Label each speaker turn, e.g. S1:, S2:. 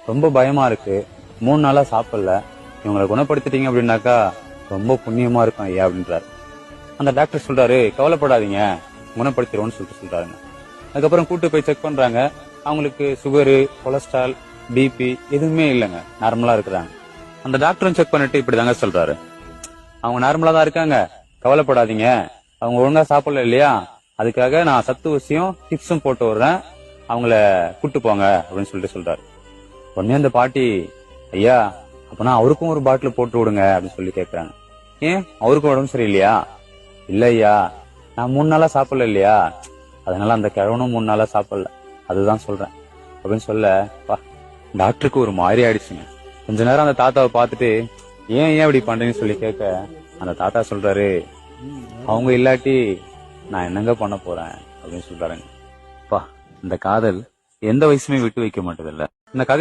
S1: ரொம்ப பயமா இருக்கு, 3 நாளா சாப்பிடல, இவங்களை குணப்படுத்திட்டீங்க அப்படின்னாக்கா ரொம்ப புண்ணியமா இருக்கும் ஐயா அப்படின்றாரு. அந்த டாக்டர் சொல்றாரு, கவலைப்படாதீங்க, குணப்படுத்திடுவோம்னு சொல்றாருங்க. அதுக்கப்புறம் கூட்டு போய் செக் பண்றாங்க. அவங்களுக்கு சுகரு, கொலஸ்ட்ரால், பிபி எதுவுமே இல்லைங்க, நார்மலா இருக்கிறாங்க. அந்த டாக்டரும் செக் பண்ணிட்டு இப்படிதாங்க சொல்றாரு, அவங்க நார்மலா தான் இருக்காங்க, கவலைப்படாதீங்க, அவங்க ஒழுங்கா சாப்பிடல இல்லையா, அதுக்காக நான் சத்து ஊசியும் டிப்ஸும் போட்டு விடுறேன், அவங்கள கூட்டு போங்க அப்படின்னு சொல்றாரு. உடனே அந்த பாட்டி, ஐயா அப்பனா அவருக்கும் ஒரு பாட்டில் போட்டு விடுங்க அப்படின்னு சொல்லி கேக்குறாங்க. ஏன், அவருக்கும் உடம்பு சரியில்லையா? இல்ல ஐயா, நான் 3 நாளா சாப்பிடல இல்லையா, அதனால அந்த கிழவனும் 3 நாளா சாப்பிடல, அதுதான் சொல்றேன் அப்படின்னு சொல்ல, டாக்டருக்கு ஒரு மாதிரி ஆயிடுச்சுங்க. கொஞ்ச நேரம் அந்த தாத்தாவை பார்த்துட்டு, ஏன் இப்படி பண்றீங்கன்னு சொல்லி கேட்க, அந்த தாத்தா சொல்றாரு, அவங்க இல்லாட்டி நான் என்னங்க பண்ண போறேன் அப்படின்னு சொல்றாருங்க. இந்த காதல் எந்த வயசுமே விட்டு வைக்க மாட்டதில்ல. இந்த கதையை